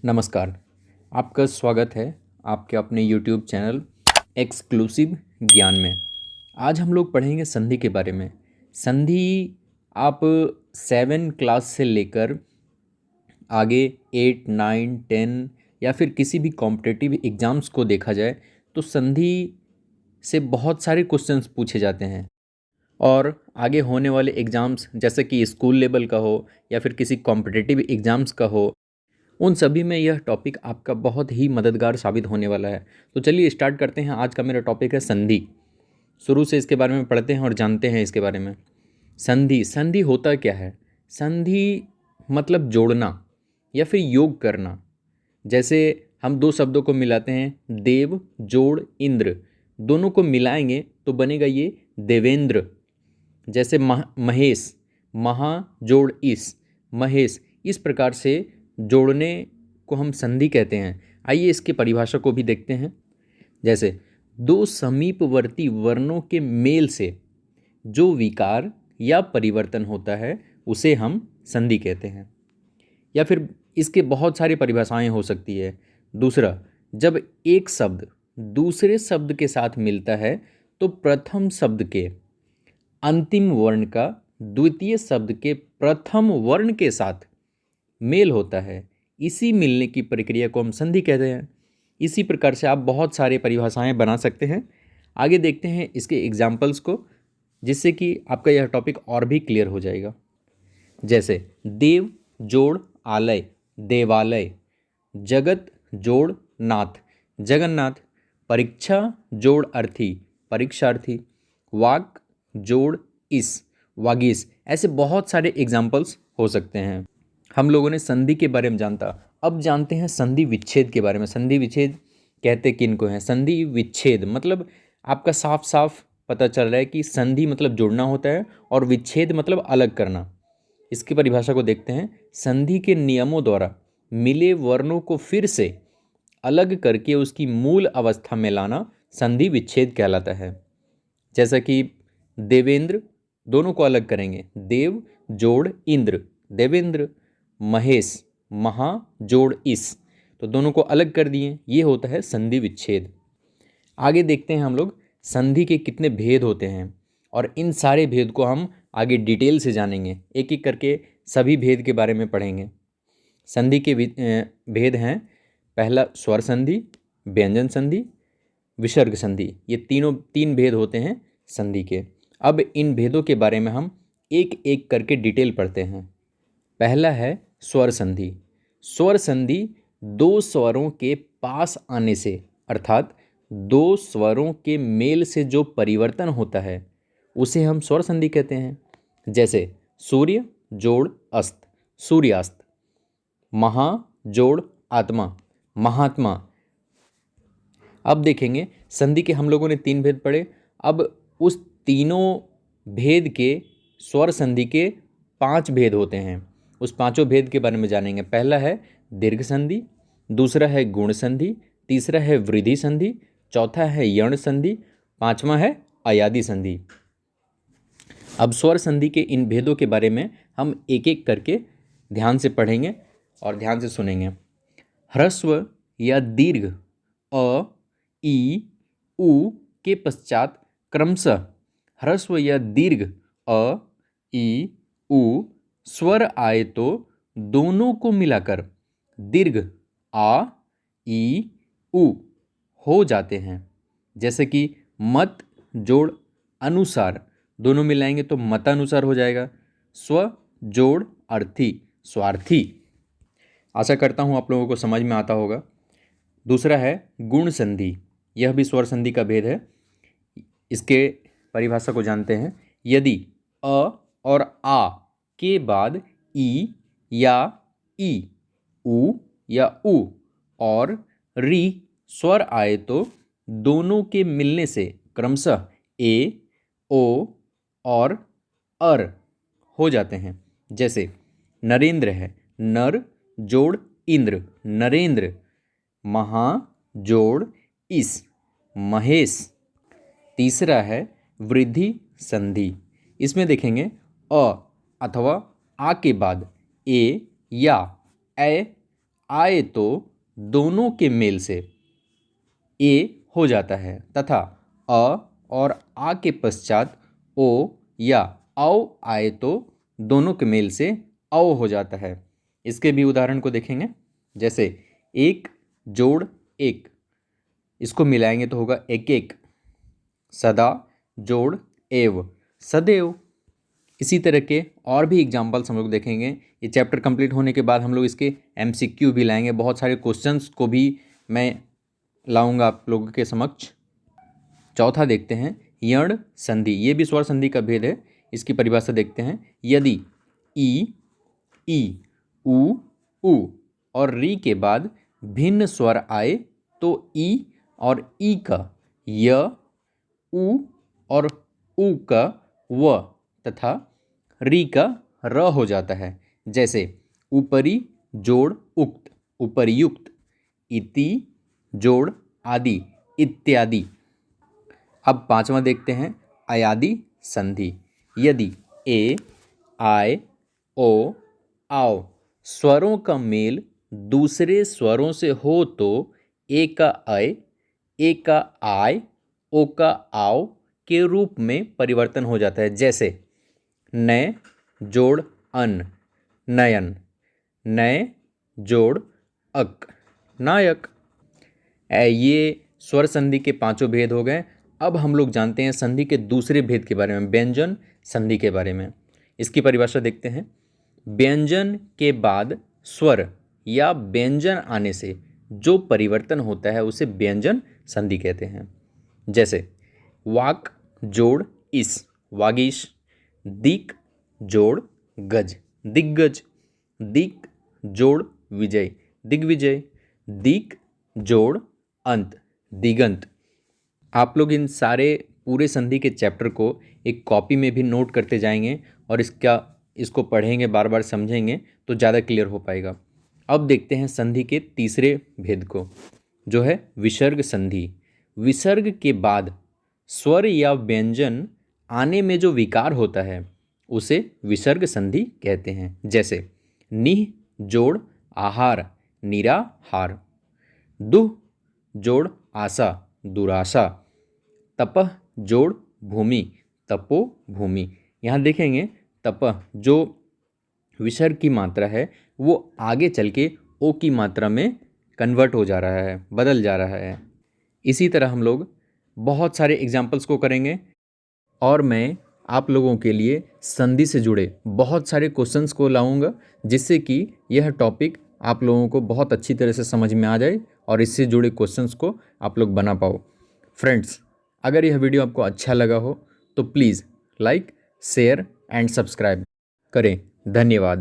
नमस्कार। आपका स्वागत है आपके अपने यूट्यूब चैनल एक्सक्लूसिव ज्ञान में। आज हम लोग पढ़ेंगे संधि के बारे में। संधि आप 7 क्लास से लेकर आगे 8, 9, 10 या फिर किसी भी कॉम्पिटिटिव एग्ज़ाम्स को देखा जाए तो संधि से बहुत सारे क्वेश्चंस पूछे जाते हैं। और आगे होने वाले एग्ज़ाम्स जैसे कि स्कूल लेवल का हो या फिर किसी कॉम्पिटिटिव एग्ज़ाम्स का हो, उन सभी में यह टॉपिक आपका बहुत ही मददगार साबित होने वाला है। तो चलिए स्टार्ट करते हैं। आज का मेरा टॉपिक है संधि। शुरू से इसके बारे में पढ़ते हैं और जानते हैं इसके बारे में। संधि संधि होता क्या है? संधि मतलब जोड़ना या फिर योग करना। जैसे हम दो शब्दों को मिलाते हैं, देव जोड़ इंद्र, दोनों को मिलाएंगे तो बनेगा ये देवेंद्र। जैसे महेश, महा जोड़ इस, महेश। इस प्रकार से जोड़ने को हम संधि कहते हैं। आइए इसकी परिभाषा को भी देखते हैं। जैसे दो समीपवर्ती वर्णों के मेल से जो विकार या परिवर्तन होता है उसे हम संधि कहते हैं। या फिर इसके बहुत सारी परिभाषाएं हो सकती है। दूसरा, जब एक शब्द दूसरे शब्द के साथ मिलता है तो प्रथम शब्द के अंतिम वर्ण का द्वितीय शब्द के प्रथम वर्ण के साथ मेल होता है, इसी मिलने की प्रक्रिया को हम संधि कहते हैं। इसी प्रकार से आप बहुत सारे परिभाषाएं बना सकते हैं। आगे देखते हैं इसके एग्जाम्पल्स को, जिससे कि आपका यह टॉपिक और भी क्लियर हो जाएगा। जैसे देव जोड़ आलय, देवालय। जगत जोड़ नाथ, जगन्नाथ। परीक्षा जोड़ अर्थी, परीक्षार्थी। वाक जोड़ इस, वागीस। ऐसे बहुत सारे एग्जाम्पल्स हो सकते हैं। हम लोगों ने संधि के बारे में जानता, अब जानते हैं संधि विच्छेद के बारे में। संधि विच्छेद कहते किन को हैं? संधि विच्छेद मतलब आपका साफ साफ पता चल रहा है कि संधि मतलब जुड़ना होता है और विच्छेद मतलब अलग करना। इसकी परिभाषा को देखते हैं। संधि के नियमों द्वारा मिले वर्णों को फिर से अलग करके उसकी मूल अवस्था में लाना संधि विच्छेद कहलाता है। जैसा कि देवेंद्र, दोनों को अलग करेंगे, देव जोड़ इंद्र, देवेंद्र। महेश, महा जोड़ इस, तो दोनों को अलग कर दिए, ये होता है संधि विच्छेद। आगे देखते हैं हम लोग संधि के कितने भेद होते हैं और इन सारे भेद को हम आगे डिटेल से जानेंगे। एक एक करके सभी भेद के बारे में पढ़ेंगे। संधि के भेद हैं, पहला स्वर संधि, व्यंजन संधि, विसर्ग संधि। ये तीन भेद होते हैं संधि के। अब इन भेदों के बारे में हम एक एक करके डिटेल पढ़ते हैं। पहला है स्वर संधि। स्वर संधि दो स्वरों के पास आने से, अर्थात दो स्वरों के मेल से जो परिवर्तन होता है उसे हम स्वर संधि कहते हैं। जैसे सूर्य जोड़ अस्त, सूर्यास्त। महा जोड़ आत्मा, महात्मा। अब देखेंगे संधि के हम लोगों ने 3 भेद पढ़े। अब उस तीनों भेद के स्वर संधि के 5 भेद होते हैं। उस पांचों भेद के बारे में जानेंगे। पहला है दीर्घ संधि, दूसरा है गुण संधि, तीसरा है वृद्धि संधि, चौथा है यण संधि, पांचवा है अयादि संधि। अब स्वर संधि के इन भेदों के बारे में हम एक एक करके ध्यान से पढ़ेंगे और ध्यान से सुनेंगे। ह्रस्व या दीर्घ अ, ई, उ के पश्चात क्रमशः ह्रस्व या दीर्घ अ, ई, उ स्वर आए तो दोनों को मिलाकर दीर्घ आ, ई, उ हो जाते हैं। जैसे कि मत जोड़ अनुसार, दोनों मिलाएंगे तो मतानुसार हो जाएगा। स्व जोड़ अर्थी, स्वार्थी। आशा करता हूँ आप लोगों को समझ में आता होगा। दूसरा है गुण संधि, यह भी स्वर संधि का भेद है। इसके परिभाषा को जानते हैं। यदि अ और आ के बाद ई या ई, उ या उ और री स्वर आए तो दोनों के मिलने से क्रमशः ए, ओ और अर हो जाते हैं। जैसे नरेंद्र है, नर जोड़ इंद्र, नरेंद्र। महा जोड़ इस, महेश। तीसरा है वृद्धि संधि। इसमें देखेंगे अ अथवा आ के बाद ए या ए आए तो दोनों के मेल से ए हो जाता है तथा अ और आ के पश्चात ओ या औ आए तो दोनों के मेल से औ हो जाता है। इसके भी उदाहरण को देखेंगे, जैसे एक जोड़ एक, इसको मिलाएंगे तो होगा एक एक। सदा जोड़ एव, सदैव। इसी तरह के और भी एग्जाम्पल्स हम लोग देखेंगे। ये चैप्टर कंप्लीट होने के बाद हम लोग इसके MCQ भी लाएंगे, बहुत सारे क्वेश्चंस को भी मैं लाऊंगा आप लोगों के समक्ष। चौथा देखते हैं यण संधि, ये भी स्वर संधि का भेद है। इसकी परिभाषा देखते हैं। यदि ई, उ और री के बाद भिन्न स्वर आए तो ई और ई का य, उ और उ का व तथा री का र हो जाता है। जैसे ऊपरी जोड़ उक्त, उपर्युक्त। इति जोड़ आदि, इत्यादि। अब पांचवा देखते हैं अयादि संधि। यदि ए, आय, ओ, आओ स्वरों का मेल दूसरे स्वरों से हो तो ए का अय, ए का आय, ओ का आओ के रूप में परिवर्तन हो जाता है। जैसे नय जोड़ अन, नयन। नय जोड़ अक, नायक। ये स्वर संधि के पांचों भेद हो गए। अब हम लोग जानते हैं संधि के दूसरे भेद के बारे में, व्यंजन संधि के बारे में। इसकी परिभाषा देखते हैं। व्यंजन के बाद स्वर या व्यंजन आने से जो परिवर्तन होता है उसे व्यंजन संधि कहते हैं। जैसे वाक जोड़ इस, वागीश। दिक जोड़ गज, दिग्गज। दिक जोड़ विजय, दिग्विजय। दिक जोड़ अंत, दिगंत। आप लोग इन सारे पूरे संधि के चैप्टर को एक कॉपी में भी नोट करते जाएंगे और इसको पढ़ेंगे, बार बार समझेंगे तो ज़्यादा क्लियर हो पाएगा। अब देखते हैं संधि के तीसरे भेद को, जो है विसर्ग संधि। विसर्ग के बाद स्वर या व्यंजन आने में जो विकार होता है उसे विसर्ग संधि कहते हैं। जैसे निह जोड़ आहार, निराहार। दुह जोड़ आशा, दुराशा। तपह जोड़ भूमि, तपोभूमि। यहाँ देखेंगे तपह जो विसर्ग की मात्रा है वो आगे चल के ओ की मात्रा में कन्वर्ट हो जा रहा है, बदल जा रहा है। इसी तरह हम लोग बहुत सारे एग्जाम्पल्स को करेंगे और मैं आप लोगों के लिए संधि से जुड़े बहुत सारे क्वेश्चंस को लाऊंगा, जिससे कि यह टॉपिक आप लोगों को बहुत अच्छी तरह से समझ में आ जाए और इससे जुड़े क्वेश्चंस को आप लोग बना पाओ। फ्रेंड्स, अगर यह वीडियो आपको अच्छा लगा हो तो please like, share and subscribe करें। धन्यवाद।